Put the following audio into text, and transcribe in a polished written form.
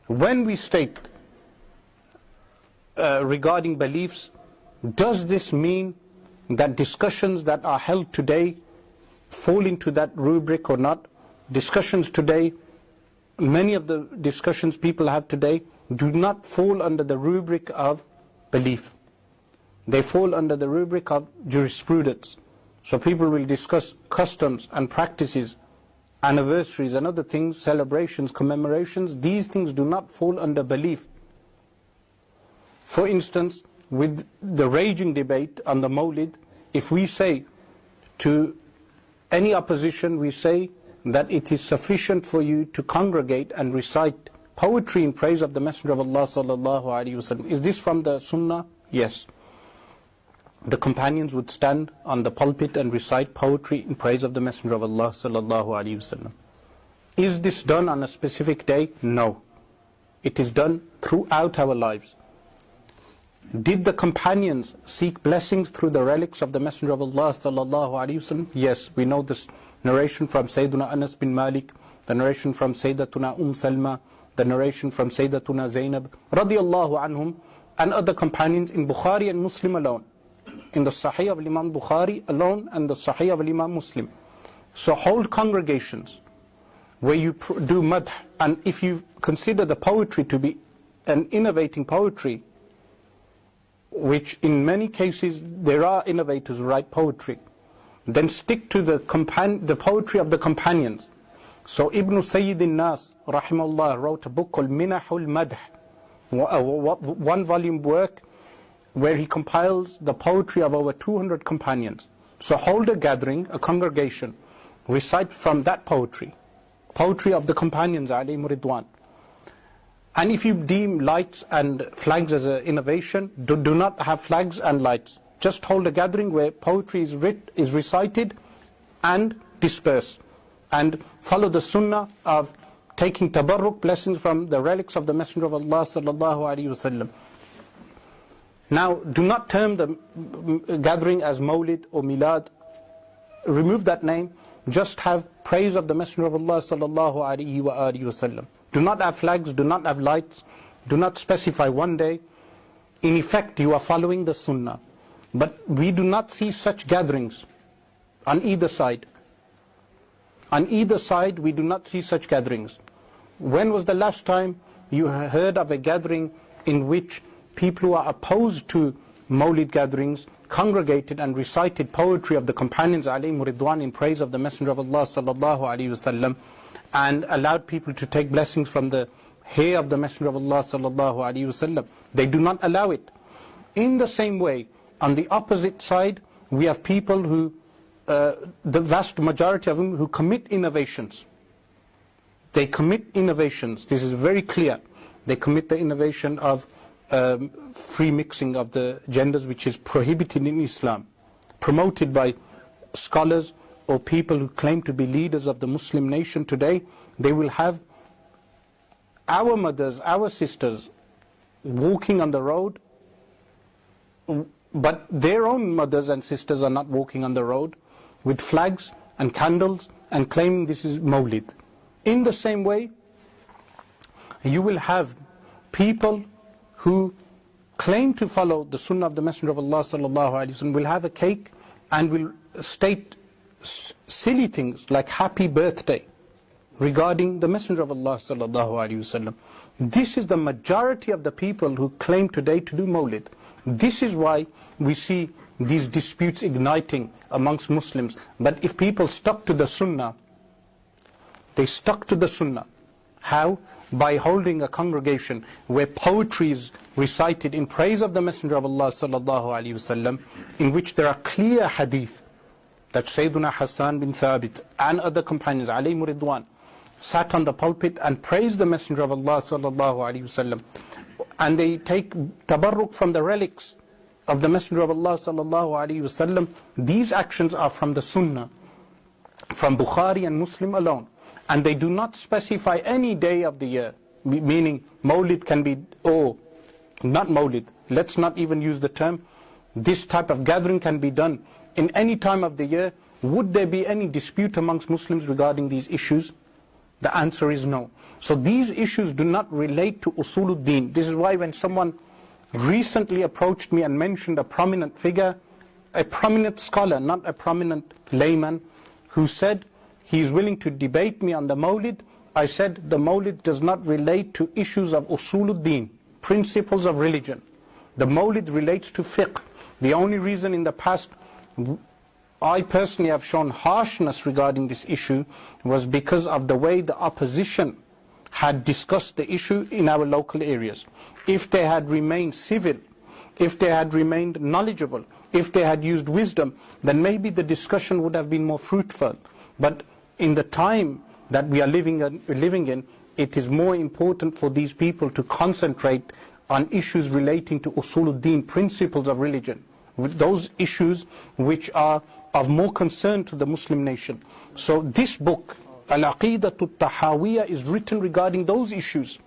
when we state regarding beliefs, does this mean that discussions that are held today fall into that rubric or not? Discussions today, many of the discussions people have today do not fall under the rubric of belief. They fall under the rubric of jurisprudence. So people will discuss customs and practices, anniversaries and other things, celebrations, commemorations. These things do not fall under belief. For instance, with the raging debate on the Mawlid, if we say to any opposition, we say that it is sufficient for you to congregate and recite poetry in praise of the Messenger of Allah sallallahu alaihi wasallam. Is this from the Sunnah? Yes. The companions would stand on the pulpit and recite poetry in praise of the Messenger of Allah sallallahu alaihi wasallam. Is this done on a specific day? No. It is done throughout our lives. Did the companions seek blessings through the relics of the Messenger of Allah sallallahu alaihi wasallam? Yes, we know this narration from Sayyiduna Anas bin Malik, the narration from Sayyidatuna Salma, the narration from Sayyidatuna Zainab radiyallahu anhum, and other companions in Bukhari and Muslim alone, in the Sahih of Imam Bukhari alone and the Sahih of Imam Muslim. So hold congregations where you do madh, and if you consider the poetry to be an innovating poetry, which in many cases there are innovators who write poetry, then stick to the poetry of the companions. So Ibn Sayyid al-Nas rahimahullah wrote a book called Minahul Madh, a one-volume work where he compiles the poetry of over 200 companions. So hold a gathering, a congregation, recite from that poetry of the companions alayhim ridwan. And if you deem lights and flags as an innovation, do not have flags and lights. Just hold a gathering where poetry is recited and disperse. And follow the sunnah of taking tabarruk, blessings from the relics of the Messenger of Allah sallallahu alaihi wasallam. Now, do not term the gathering as Mawlid or Milad. Remove that name. Just have praise of the Messenger of Allah sallallahu alaihi wasallam. Do not have flags, do not have lights, do not specify one day. In effect, you are following the sunnah. But we do not see such gatherings on either side. On either side, we do not see such gatherings. When was the last time you heard of a gathering in which people who are opposed to Mawlid gatherings congregated and recited poetry of the companions alayhim ridwan in praise of the Messenger of Allah sallallahu alaihi wasallam, and allowed people to take blessings from the hair of the Messenger of Allah sallallahu alaihi wasallam? They do not allow it. In the same way, on the opposite side, we have people who, the vast majority of them, who commit innovations. They commit innovations. This is very clear. They commit the innovation of free mixing of the genders, which is prohibited in Islam, promoted by scholars or people who claim to be leaders of the Muslim nation today. They will have our mothers, our sisters walking on the road, but their own mothers and sisters are not walking on the road with flags and candles and claiming this is Mawlid. In the same way, you will have people who claim to follow the sunnah of the Messenger of Allah sallallahu alaihi wasallam will have a cake and will state silly things like happy birthday regarding the Messenger of Allah sallallahu alaihi wasallam. This is the majority of the people who claim today to do Mawlid. This is why we see these disputes igniting amongst Muslims. But if people stuck to the sunnah, they stuck to the sunnah. How? By holding a congregation where poetry is recited in praise of the Messenger of Allah sallallahu alaihi wasallam, in which there are clear hadith that Sayyiduna Hassan bin Thabit and other companions alayhim ridwan sat on the pulpit and praised the Messenger of Allah sallallahu alaihi wasallam, and they take tabarruk from the relics of the Messenger of Allah sallallahu alaihi wasallam. These actions are from the sunnah, from Bukhari and Muslim alone. And they do not specify any day of the year, meaning Mawlid can be, not Mawlid, let's not even use the term, this type of gathering can be done in any time of the year. Would there be any dispute amongst Muslims regarding these issues? The answer is no. So these issues do not relate to usuluddin. This is why when someone recently approached me and mentioned a prominent figure, a prominent scholar, not a prominent layman, who said he is willing to debate me on the Mawlid, I said the Mawlid does not relate to issues of usuluddin, principles of religion. The Mawlid relates to fiqh. The only reason in the past I personally have shown harshness regarding this issue was because of the way the opposition had discussed the issue in our local areas. If they had remained civil, if they had remained knowledgeable, if they had used wisdom, then maybe the discussion would have been more fruitful. But in the time that we are living in, it is more important for these people to concentrate on issues relating to usuluddin, principles of religion, those issues which are of more concern to the Muslim nation. So this book, Al-Aqeedatul Tahawiyya, is written regarding those issues.